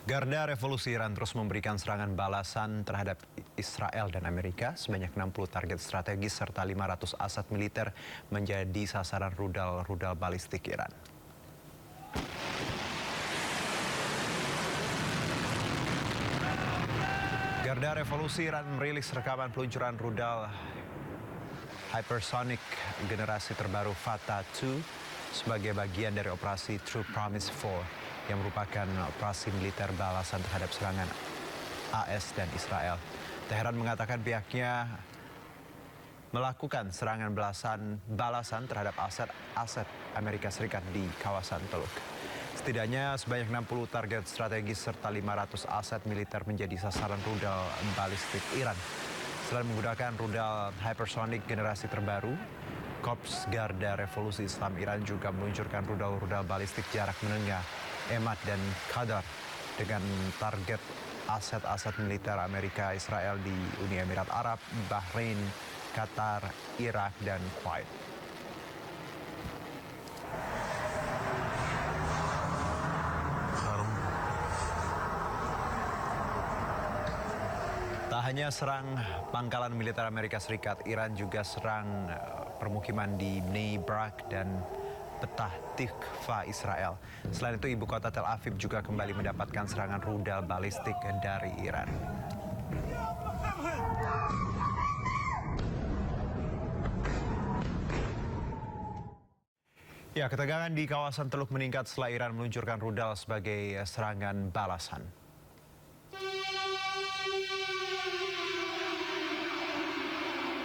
Garda Revolusi Iran terus memberikan serangan balasan terhadap Israel dan Amerika. Sebanyak 60 target strategis serta 500 aset militer menjadi sasaran rudal-rudal balistik Iran. Garda Revolusi Iran merilis rekaman peluncuran rudal hypersonic generasi terbaru Fatah 2 sebagai bagian dari operasi True Promise 4 yang merupakan operasi militer balasan terhadap serangan AS dan Israel. Teheran mengatakan pihaknya melakukan serangan balasan terhadap aset Amerika Serikat di kawasan Teluk. Setidaknya sebanyak 60 target strategis serta 500 aset militer menjadi sasaran rudal balistik Iran. Selain menggunakan rudal hypersonic generasi terbaru, Korps Garda Revolusi Islam Iran juga meluncurkan rudal-rudal balistik jarak menengah Emad dan Qadar dengan target aset-aset militer Amerika, Israel di Uni Emirat Arab, Bahrain, Qatar, Irak, dan Kuwait. Tak hanya serang pangkalan militer Amerika Serikat, Iran juga serang permukiman di Bnei Brak dan Petah Tikva Israel. Selain itu, ibu kota Tel Aviv juga kembali mendapatkan serangan rudal balistik dari Iran. Ya, ketegangan di kawasan Teluk meningkat setelah Iran meluncurkan rudal sebagai serangan balasan.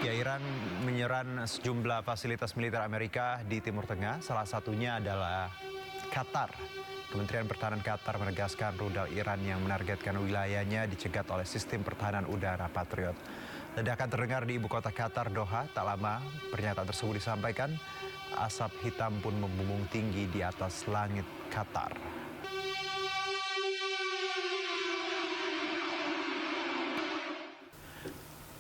Ya, Iran menyerang sejumlah fasilitas militer Amerika di Timur Tengah, salah satunya adalah Qatar. Kementerian Pertahanan Qatar menegaskan rudal Iran yang menargetkan wilayahnya dicegat oleh sistem pertahanan udara Patriot. Ledakan terdengar di ibu kota Qatar, Doha. Tak lama pernyataan tersebut disampaikan, asap hitam pun membumbung tinggi di atas langit Qatar.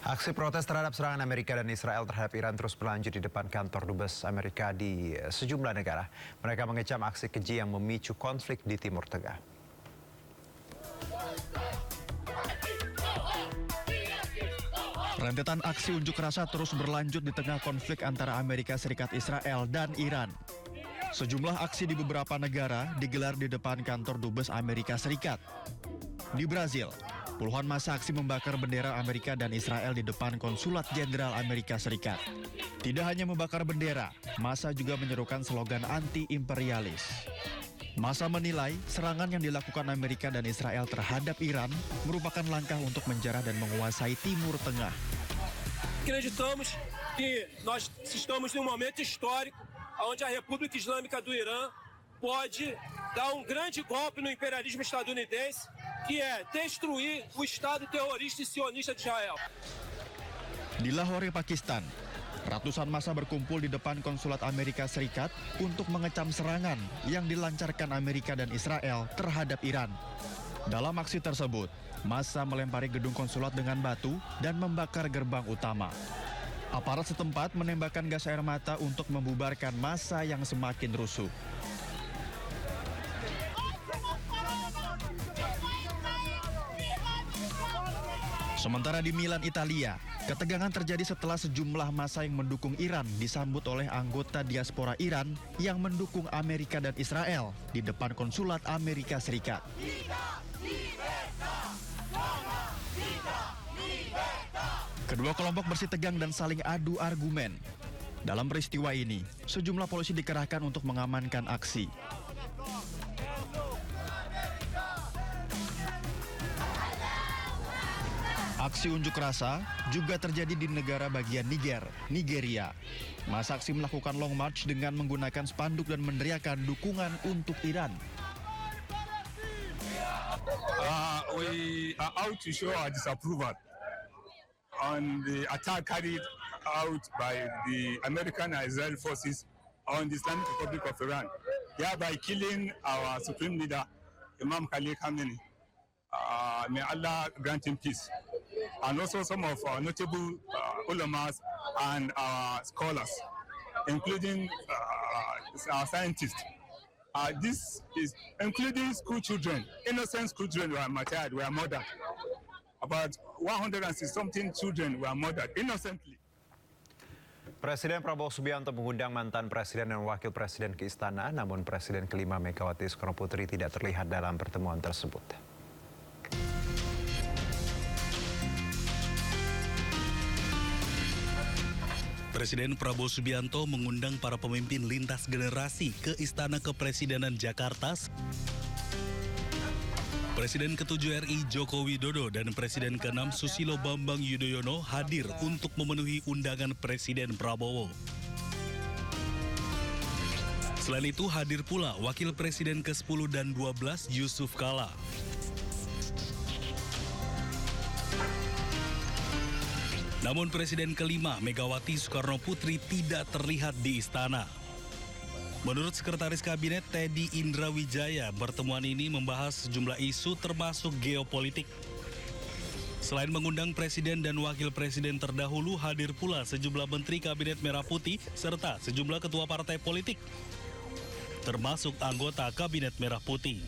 Aksi protes terhadap serangan Amerika dan Israel terhadap Iran terus berlanjut di depan kantor dubes Amerika di sejumlah negara. Mereka mengecam aksi keji yang memicu konflik di Timur Tengah. Rentetan aksi unjuk rasa terus berlanjut di tengah konflik antara Amerika Serikat, Israel, dan Iran. Sejumlah aksi di beberapa negara digelar di depan kantor dubes Amerika Serikat. Di Brazil, puluhan massa aksi membakar bendera Amerika dan Israel di depan Konsulat Jenderal Amerika Serikat. Tidak hanya membakar bendera, massa juga menyerukan slogan anti-imperialis. Massa menilai serangan yang dilakukan Amerika dan Israel terhadap Iran merupakan langkah untuk menjarah dan menguasai Timur Tengah. Acreditamos que nós estamos num momento histórico onde a República Islâmica do Irã pode dar grande golpe no imperialismo estadunidense, que é destruir o Estado terrorista e sionista de Israel. Di Lahore, Pakistan, ratusan massa berkumpul di depan konsulat Amerika Serikat untuk mengecam serangan yang dilancarkan Amerika dan Israel terhadap Iran. Dalam aksi tersebut, massa melempari gedung konsulat dengan batu dan membakar gerbang utama. Aparat setempat menembakkan gas air mata untuk membubarkan massa yang semakin rusuh. Sementara di Milan, Italia, ketegangan terjadi setelah sejumlah massa yang mendukung Iran disambut oleh anggota diaspora Iran yang mendukung Amerika dan Israel di depan konsulat Amerika Serikat. Kedua kelompok bersitegang dan saling adu argumen. Dalam peristiwa ini, sejumlah polisi dikerahkan untuk mengamankan aksi. Aksi unjuk rasa juga terjadi di negara bagian Nigeria. Massa aksi melakukan long march dengan menggunakan spanduk dan meneriakan dukungan untuk Iran. We are out to show our disapproval on the attack carried out by the American and Israeli forces on the Islamic Republic of Iran, thereby killing our supreme leader, Imam Khalid Khamenei. May Allah grant him peace. And also some of our notable ulamas and our scholars, including our scientists, This is including school children, innocent school children were murdered. About 160-something children were murdered innocently. Presiden Prabowo Subianto mengundang mantan presiden dan wakil presiden ke istana, namun Presiden kelima Megawati Soekarno Putri tidak terlihat dalam pertemuan tersebut. Presiden Prabowo Subianto mengundang para pemimpin lintas generasi ke Istana Kepresidenan Jakarta. Presiden ke-7 RI Joko Widodo dan Presiden ke-6 Susilo Bambang Yudhoyono hadir untuk memenuhi undangan Presiden Prabowo. Selain itu hadir pula Wakil Presiden ke-10 dan 12 Yusuf Kala. Namun Presiden kelima Megawati Soekarno Putri tidak terlihat di istana. Menurut Sekretaris Kabinet Teddy Indrawijaya, pertemuan ini membahas sejumlah isu termasuk geopolitik. Selain mengundang Presiden dan Wakil Presiden terdahulu, hadir pula sejumlah Menteri Kabinet Merah Putih serta sejumlah ketua partai politik, termasuk anggota Kabinet Merah Putih.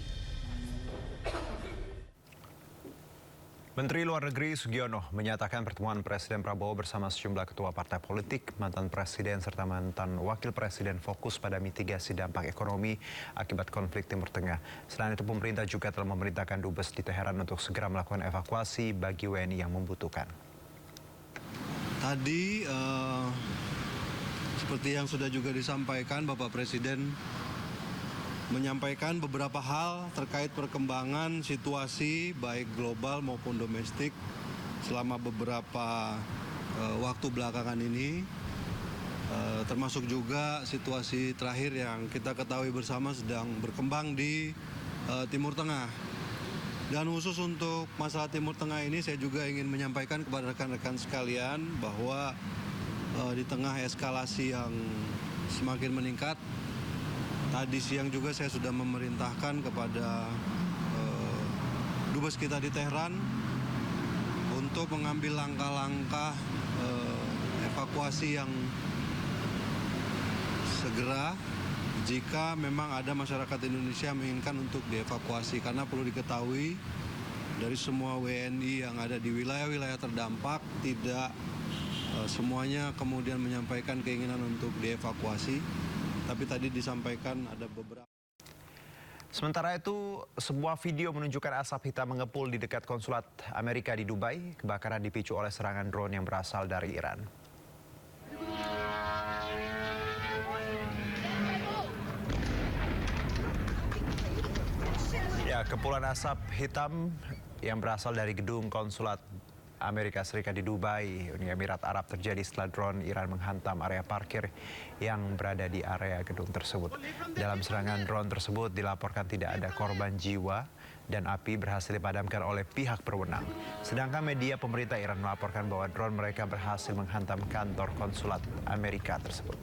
Menteri Luar Negeri Sugiono menyatakan pertemuan Presiden Prabowo bersama sejumlah ketua partai politik, mantan presiden serta mantan wakil presiden fokus pada mitigasi dampak ekonomi akibat konflik Timur Tengah. Selain itu pemerintah juga telah memerintahkan Dubes di Teheran untuk segera melakukan evakuasi bagi WNI yang membutuhkan. Tadi seperti yang sudah juga disampaikan, Bapak Presiden menyampaikan beberapa hal terkait perkembangan situasi baik global maupun domestik selama beberapa waktu belakangan ini, termasuk juga situasi terakhir yang kita ketahui bersama sedang berkembang di Timur Tengah. Dan khusus untuk masalah Timur Tengah ini saya juga ingin menyampaikan kepada rekan-rekan sekalian bahwa di tengah eskalasi yang semakin meningkat, tadi siang juga saya sudah memerintahkan kepada Dubes kita di Teheran untuk mengambil langkah-langkah evakuasi yang segera jika memang ada masyarakat Indonesia yang menginginkan untuk dievakuasi. Karena perlu diketahui dari semua WNI yang ada di wilayah-wilayah terdampak tidak semuanya kemudian menyampaikan keinginan untuk dievakuasi. Tapi tadi disampaikan ada beberapa. Sementara itu, sebuah video menunjukkan asap hitam mengepul di dekat konsulat Amerika di Dubai. Kebakaran dipicu oleh serangan drone yang berasal dari Iran. Ya, kepulan asap hitam yang berasal dari gedung konsulat Amerika Serikat di Dubai, Uni Emirat Arab terjadi setelah drone Iran menghantam area parkir yang berada di area gedung tersebut. Dalam serangan drone tersebut dilaporkan tidak ada korban jiwa dan api berhasil dipadamkan oleh pihak berwenang. Sedangkan media pemerintah Iran melaporkan bahwa drone mereka berhasil menghantam kantor konsulat Amerika tersebut.